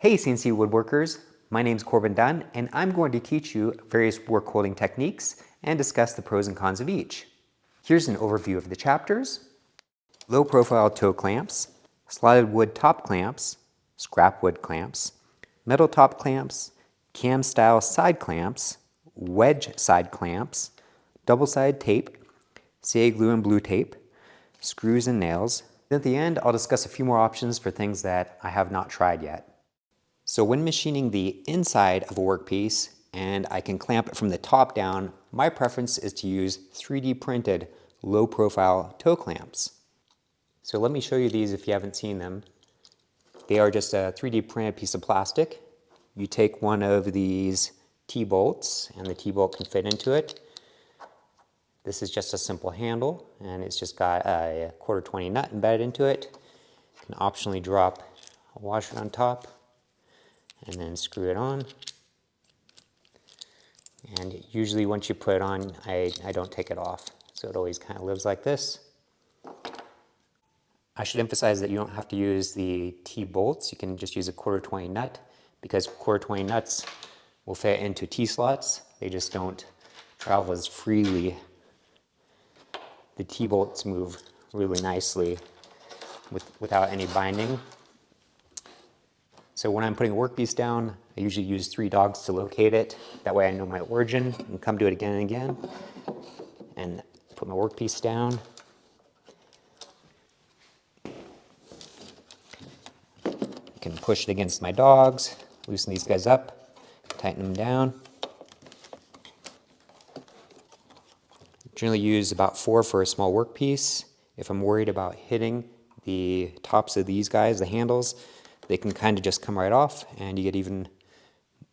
Hey CNC Woodworkers, my name is Corbin Dunn and I'm going to teach you various work holding techniques and discuss the pros and cons of each. Here's an overview of the chapters: low profile toe clamps, slotted wood top clamps, scrap wood clamps, metal top clamps, cam style side clamps, wedge side clamps, double side tape, CA glue and blue tape, screws and nails. At the end, I'll discuss a few more options for things that I have not tried yet. So when machining the inside of a workpiece and I can clamp it from the top down, my preference is to use 3D printed low profile toe clamps. So let me show you these if you haven't seen them. They are just a 3D printed piece of plastic. You take one of these T-bolts and the T-bolt can fit into it. This is just a simple handle and it's just got a 1/4 nut embedded into it. You can optionally drop a washer on top and then screw it on. And usually once you put it on, I don't take it off. So it always kind of lives like this. I should emphasize that you don't have to use the T-bolts. You can just use a 1/4 nut because 1/4 nuts will fit into T-slots. They just don't travel as freely. The T-bolts move really nicely without any binding. So when I'm putting a workpiece down, I usually use 3 dogs to locate it. That way I know my origin and come to it again and again. And put my workpiece down. I can push it against my dogs, loosen these guys up, tighten them down. Generally use about 4 for a small workpiece. If I'm worried about hitting the tops of these guys, the handles, they can kind of just come right off and you get even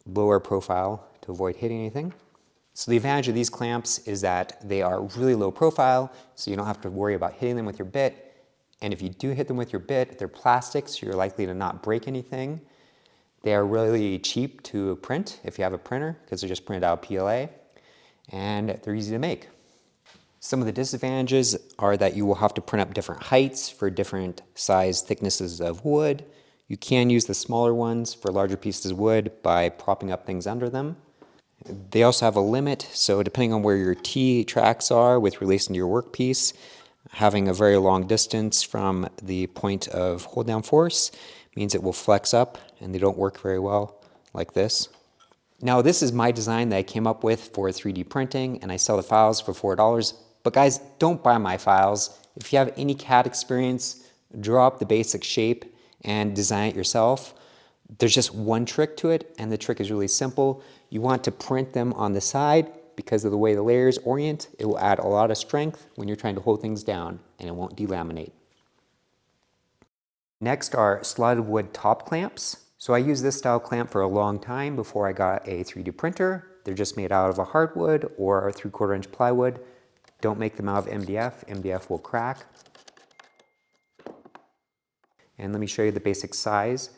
lower profile to avoid hitting anything. So the advantage of these clamps is that they are really low profile, so you don't have to worry about hitting them with your bit. And if you do hit them with your bit, they're plastic, so you're likely to not break anything. They are really cheap to print if you have a printer, because they're just printed out of PLA, and they're easy to make. Some of the disadvantages are that you will have to print up different heights for different size thicknesses of wood. You can use the smaller ones for larger pieces of wood by propping up things under them. They also have a limit, so depending on where your T-tracks are with relation to your workpiece, having a very long distance from the point of hold down force means it will flex up and they don't work very well like this. Now this is my design that I came up with for 3D printing and I sell the files for $4. But guys, don't buy my files. If you have any CAD experience, draw up the basic shape and design it yourself. There's just one trick to it, and the trick is really simple. You want to print them on the side because of the way the layers orient. It will add a lot of strength when you're trying to hold things down, and it won't delaminate. Next are slotted wood top clamps. So I used this style clamp for a long time before I got a 3D printer. They're just made out of a hardwood or a 3/4 inch plywood. Don't make them out of MDF. MDF will crack. And let me show you the basic size.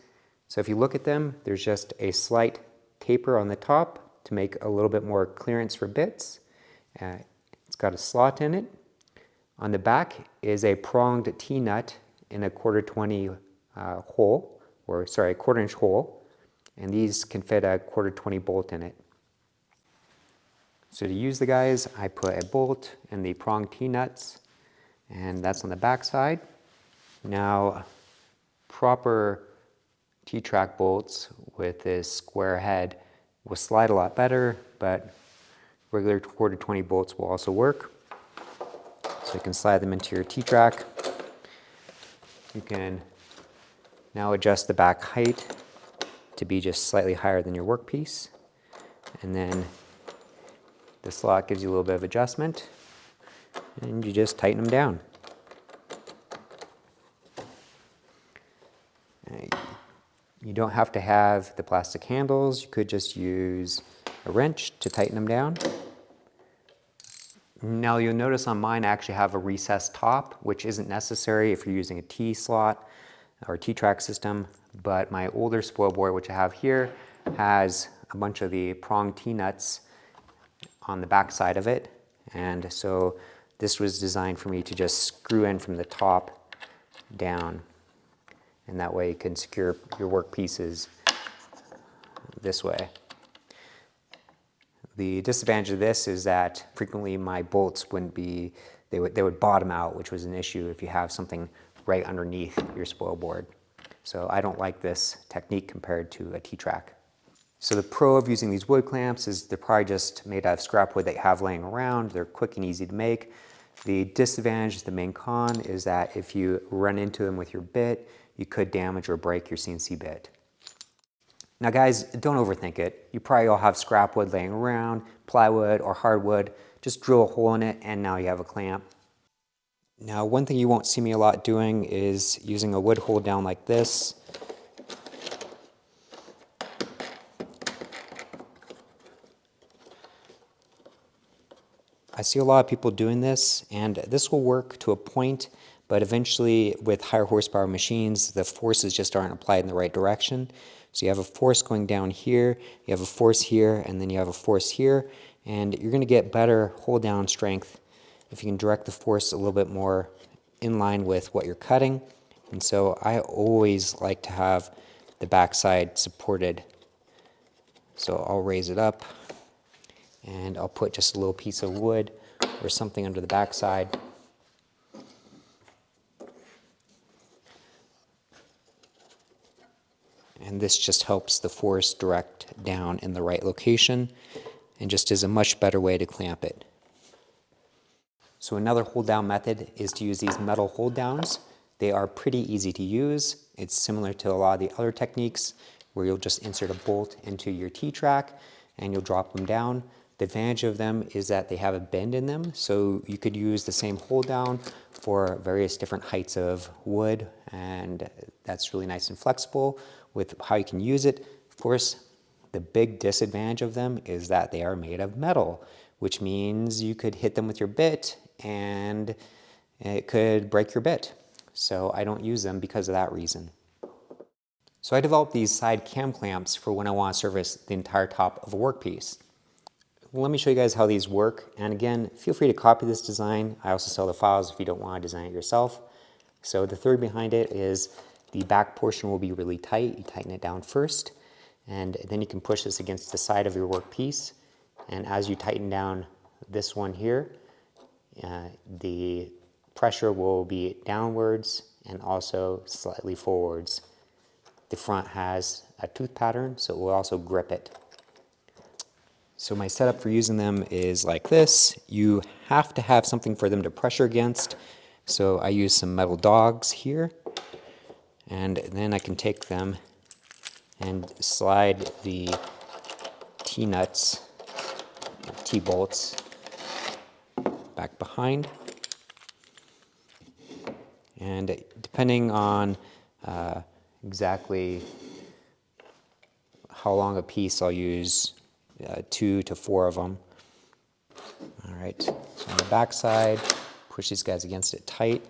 So if you look at them, there's just a slight taper on the top to make a little bit more clearance for bits. It's got a slot in it. On the back is a pronged T-nut in a 1/4 hole, or sorry, a 1/4 inch hole. And these can fit a 1/4 bolt in it. So to use the guys, I put a bolt in the pronged T-nuts, and that's on the back side. Now, proper T-track bolts with this square head will slide a lot better, but regular 1/4 bolts will also work. So you can slide them into your T-track. You can now adjust the back height to be just slightly higher than your workpiece. And then the slot gives you a little bit of adjustment, and you just tighten them down. You don't have to have the plastic handles. You could just use a wrench to tighten them down. Now you'll notice on mine I actually have a recessed top, which isn't necessary if you're using a T-slot or T-track system, but my older Spoilboard, which I have here, has a bunch of the pronged T-nuts on the back side of it, and so this was designed for me to just screw in from the top down, and that way you can secure your work pieces this way. The disadvantage of this is that frequently my bolts wouldn't be, they would bottom out, which was an issue if you have something right underneath your spoil board. So I don't like this technique compared to a T-track. So the pro of using these wood clamps is they're probably just made out of scrap wood that you have laying around. They're quick and easy to make. The disadvantage, the main con, is that if you run into them with your bit, you could damage or break your CNC bit. Now guys, don't overthink it. You probably all have scrap wood laying around, plywood or hardwood. Just drill a hole in it and now you have a clamp. Now one thing you won't see me a lot doing is using a wood hold down like this. I see a lot of people doing this, and this will work to a point, but eventually with higher horsepower machines, the forces just aren't applied in the right direction. So you have a force going down here, you have a force here, and then you have a force here, and you're going to get better hold down strength if you can direct the force a little bit more in line with what you're cutting. And so I always like to have the backside supported. So I'll raise it up, and I'll put just a little piece of wood or something under the backside. And this just helps the force direct down in the right location and just is a much better way to clamp it. So another hold down method is to use these metal hold downs. They are pretty easy to use. It's similar to a lot of the other techniques where you'll just insert a bolt into your T-track and you'll drop them down. The advantage of them is that they have a bend in them, so you could use the same hold down for various different heights of wood, and that's really nice and flexible with how you can use it. Of course, the big disadvantage of them is that they are made of metal, which means you could hit them with your bit and it could break your bit. So I don't use them because of that reason. So I developed these side cam clamps for when I want to service the entire top of a workpiece. Let me show you guys how these work, and again, feel free to copy this design. I also sell the files if you don't want to design it yourself. So the theory behind it is the back portion will be really tight. You tighten it down first, and then you can push this against the side of your workpiece. And as you tighten down this one here, the pressure will be downwards and also slightly forwards. The front has a tooth pattern, so it will also grip it. So my setup for using them is like this. You have to have something for them to pressure against. So I use some metal dogs here, and then I can take them and slide the T-nuts, T-bolts back behind. And depending on exactly how long a piece, I'll use 2 to 4 of them. All right, so on the back side, push these guys against it tight.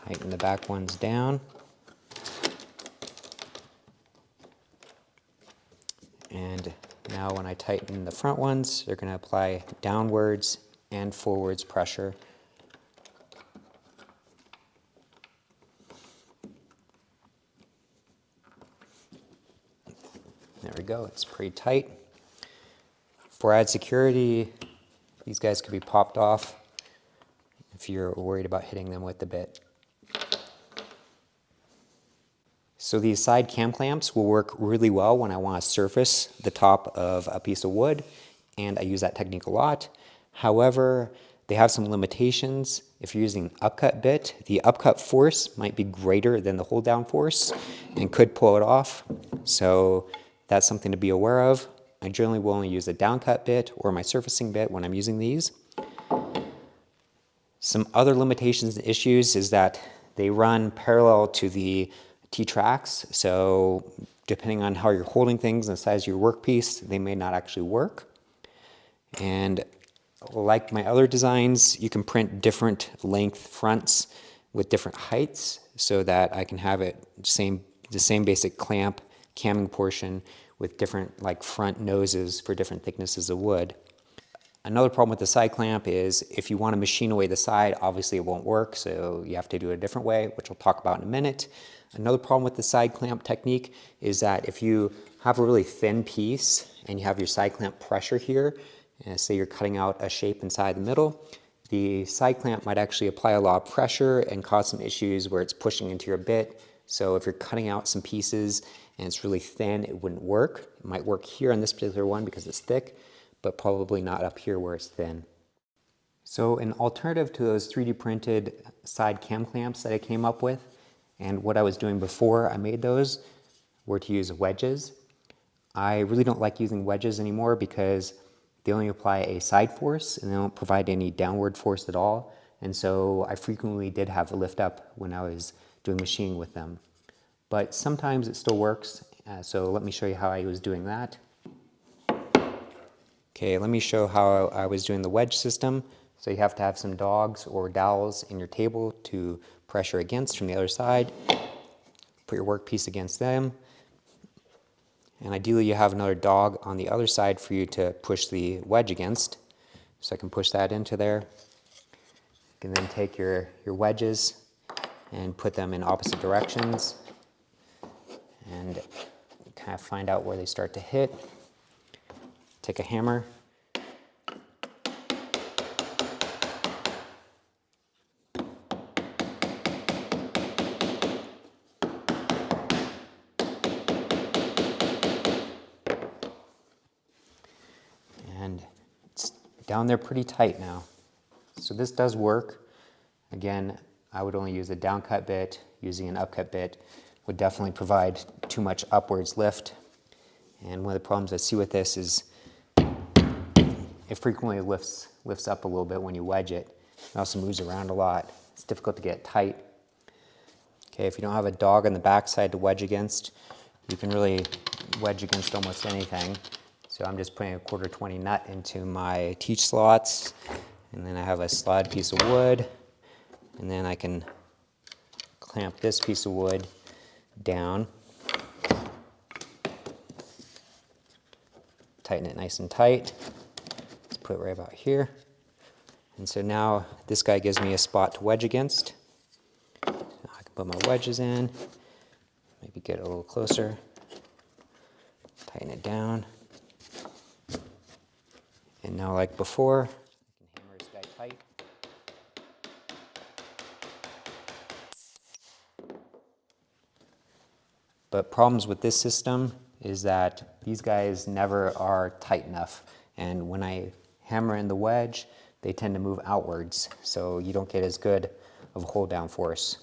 Tighten the back ones down. And now when I tighten the front ones, they're going to apply downwards and forwards pressure. There we go, it's pretty tight. For added security, these guys could be popped off if you're worried about hitting them with the bit. So these side cam clamps will work really well when I want to surface the top of a piece of wood, and I use that technique a lot. However, they have some limitations. If you're using an upcut bit, the upcut force might be greater than the hold down force and could pull it off. So that's something to be aware of. I generally will only use a downcut bit or my surfacing bit when I'm using these. Some other limitations and issues is that they run parallel to the T-tracks, so depending on how you're holding things and the size of your workpiece, they may not actually work. And like my other designs, you can print different length fronts with different heights so that I can have it the same basic clamp camming portion with different like front noses for different thicknesses of wood. Another problem with the side clamp is if you want to machine away the side, obviously it won't work, so you have to do it a different way, which we'll talk about in a minute. Another problem with the side clamp technique is that if you have a really thin piece and you have your side clamp pressure here, and say you're cutting out a shape inside the middle, the side clamp might actually apply a lot of pressure and cause some issues where it's pushing into your bit. So if you're cutting out some pieces and it's really thin, it wouldn't work. It might work here on this particular one because it's thick, but probably not up here where it's thin. So an alternative to those 3D printed side cam clamps that I came up with, and what I was doing before I made those, were to use wedges. I really don't like using wedges anymore because they only apply a side force and they don't provide any downward force at all. And so I frequently did have a lift up when I was doing machining with them. But sometimes it still works. So let me show you how I was doing that. Okay, let me show how I was doing the wedge system. So you have to have some dogs or dowels in your table to pressure against from the other side. Put your workpiece against them. And ideally you have another dog on the other side for you to push the wedge against. So I can push that into there. You can then take your wedges and put them in opposite directions and kind of find out where they start to hit. Take a hammer. And it's down there pretty tight now. So this does work. Again, I would only use a downcut bit. Using an upcut bit would definitely provide too much upwards lift. And one of the problems I see with this is it frequently lifts up a little bit when you wedge it. It also moves around a lot. It's difficult to get tight. Okay, if you don't have a dog on the back side to wedge against, you can really wedge against almost anything. So I'm just putting a 1/4 nut into my teach slots, and then I have a slide piece of wood, and then I can clamp this piece of wood down, tighten it nice and tight. Let's put it right about here. And so now this guy gives me a spot to wedge against. Now I can put my wedges in, maybe get a little closer, tighten it down. And now, like before, I can hammer this guy tight. But problems with this system is that these guys never are tight enough. And when I hammer in the wedge, they tend to move outwards. So you don't get as good of a hold down force.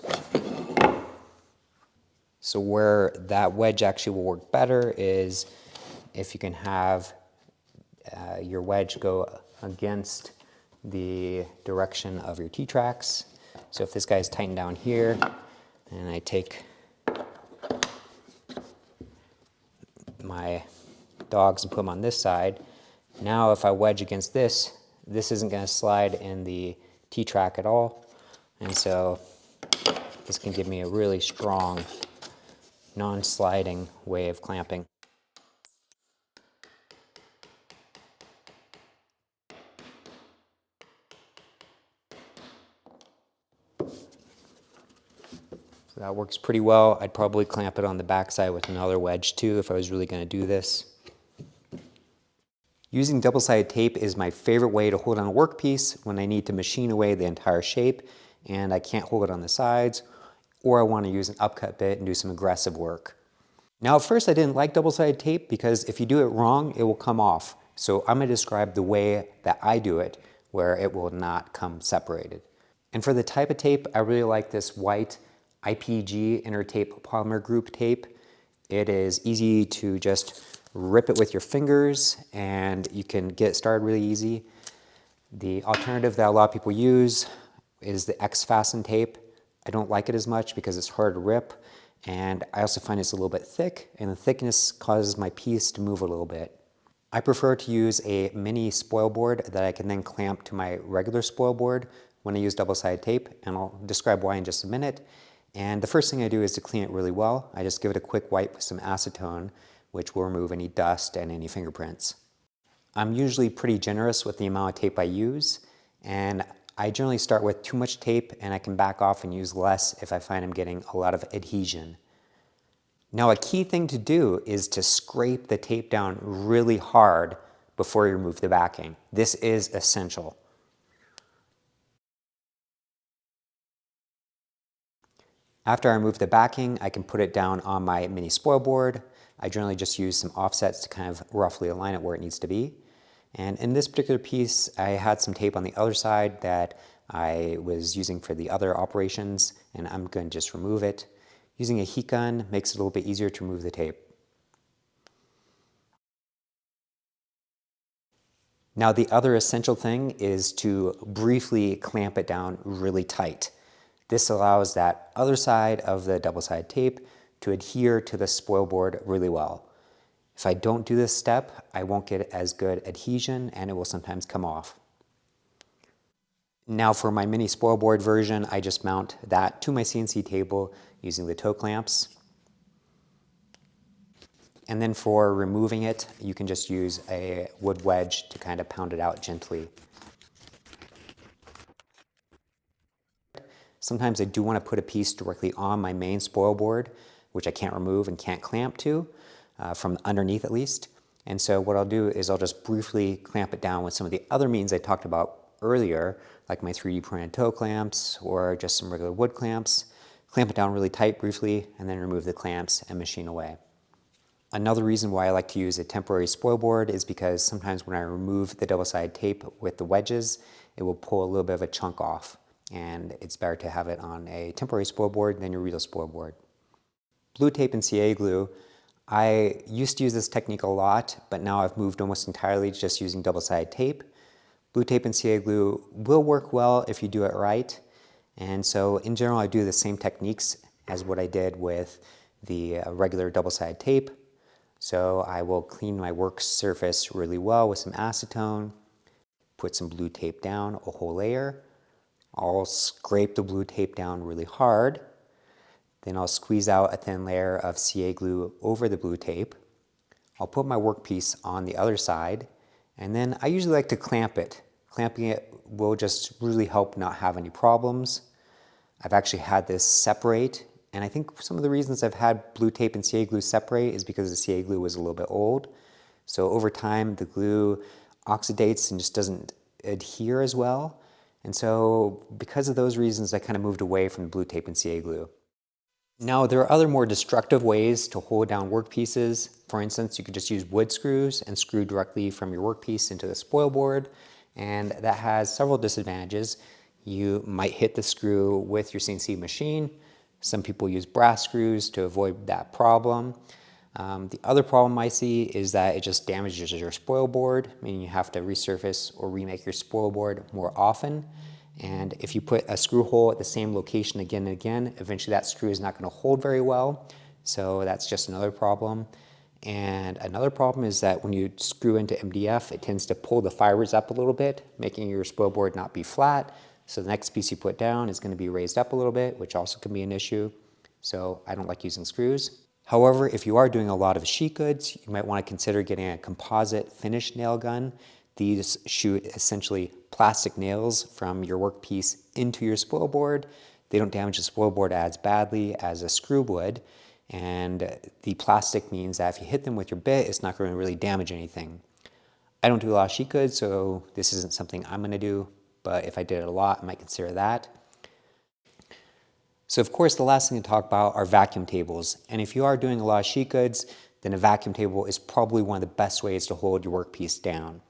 So where that wedge actually will work better is if you can have your wedge go against the direction of your T-tracks. So if this guy's tightened down here, and I take my dogs and put them on this side, now if I wedge against this, this isn't going to slide in the T-track at all. And so this can give me a really strong, non-sliding way of clamping. So that works pretty well. I'd probably clamp it on the backside with another wedge too if I was really going to do this. Using double-sided tape is my favorite way to hold on a workpiece when I need to machine away the entire shape and I can't hold it on the sides, or I want to use an upcut bit and do some aggressive work. Now at first I didn't like double-sided tape because if you do it wrong, it will come off. So I'm going to describe the way that I do it where it will not come separated. And for the type of tape, I really like this white IPG Intertape Polymer Group tape. It is easy to just rip it with your fingers and you can get started really easy. The alternative that a lot of people use is the X-Fasten tape. I don't like it as much because it's hard to rip, and I also find it's a little bit thick, and the thickness causes my piece to move a little bit. I prefer to use a mini Spoilboard that I can then clamp to my regular Spoilboard when I use double-sided tape, and I'll describe why in just a minute. And the first thing I do is to clean it really well. I just give it a quick wipe with some acetone, which will remove any dust and any fingerprints. I'm usually pretty generous with the amount of tape I use, and I generally start with too much tape and I can back off and use less if I find I'm getting a lot of adhesion. Now, a key thing to do is to scrape the tape down really hard before you remove the backing. This is essential. After I remove the backing, I can put it down on my mini spoil board. I generally just use some offsets to kind of roughly align it where it needs to be. And in this particular piece, I had some tape on the other side that I was using for the other operations, and I'm going to just remove it. Using a heat gun makes it a little bit easier to remove the tape. Now, the other essential thing is to briefly clamp it down really tight. This allows that other side of the double-sided tape to adhere to the spoil board really well. If I don't do this step, I won't get as good adhesion and it will sometimes come off. Now for my mini spoil board version, I just mount that to my CNC table using the toe clamps. And then for removing it, you can just use a wood wedge to kind of pound it out gently. Sometimes I do want to put a piece directly on my main spoil board, which I can't remove and can't clamp to, from underneath at least. And so what I'll do is I'll just briefly clamp it down with some of the other means I talked about earlier, like my 3D printed toe clamps or just some regular wood clamps. Clamp it down really tight briefly and then remove the clamps and machine away. Another reason why I like to use a temporary spoil board is because sometimes when I remove the double-sided tape with the wedges, it will pull a little bit of a chunk off. And it's better to have it on a temporary spoil board than your real spoil board. Blue tape and CA glue. I used to use this technique a lot, but now I've moved almost entirely to just using double-sided tape. Blue tape and CA glue will work well if you do it right. And so in general, I do the same techniques as what I did with the regular double-sided tape. So I will clean my work surface really well with some acetone, put some blue tape down, a whole layer. I'll scrape the blue tape down really hard. Then I'll squeeze out a thin layer of CA glue over the blue tape. I'll put my workpiece on the other side, and then I usually like to clamp it. Clamping it will just really help not have any problems. I've actually had this separate, and I think some of the reasons I've had blue tape and CA glue separate is because the CA glue was a little bit old. So over time, the glue oxidates and just doesn't adhere as well. And so because of those reasons, I kind of moved away from the blue tape and CA glue. Now, there are other more destructive ways to hold down workpieces. For instance, you could just use wood screws and screw directly from your workpiece into the spoil board, and that has several disadvantages. You might hit the screw with your CNC machine. Some people use brass screws to avoid that problem. The other problem I see is that it just damages your spoil board, meaning you have to resurface or remake your spoil board more often. And if you put a screw hole at the same location again and again, eventually that screw is not going to hold very well. So that's just another problem. And another problem is that when you screw into MDF, it tends to pull the fibers up a little bit, making your spoil board not be flat. So the next piece you put down is going to be raised up a little bit, which also can be an issue. So I don't like using screws. However, if you are doing a lot of sheet goods, you might want to consider getting a composite finish nail gun. These shoot essentially plastic nails from your workpiece into your spoil board. They don't damage the spoil board as badly as a screw would. And the plastic means that if you hit them with your bit, it's not going to really damage anything. I don't do a lot of sheet goods, so this isn't something I'm going to do. But if I did it a lot, I might consider that. So of course, the last thing to talk about are vacuum tables. And if you are doing a lot of sheet goods, then a vacuum table is probably one of the best ways to hold your workpiece down.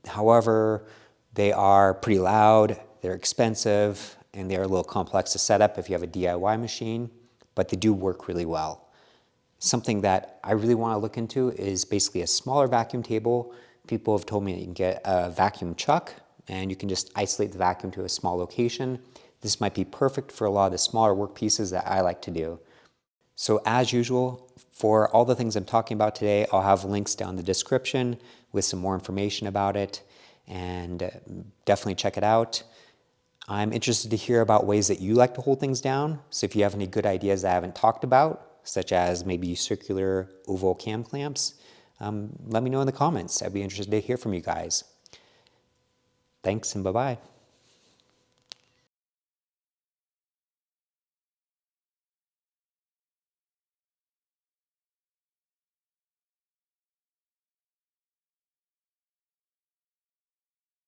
However, they are pretty loud, they're expensive, and they're a little complex to set up if you have a DIY machine, but they do work really well. Something that I really want to look into is basically a smaller vacuum table. People have told me that you can get a vacuum chuck, and you can just isolate the vacuum to a small location. This might be perfect for a lot of the smaller work pieces that I like to do. So as usual, for all the things I'm talking about today, I'll have links down in the description with some more information about it, and definitely check it out. I'm interested to hear about ways that you like to hold things down. So if you have any good ideas that I haven't talked about, such as maybe circular oval cam clamps, let me know in the comments. I'd be interested to hear from you guys. Thanks and bye-bye.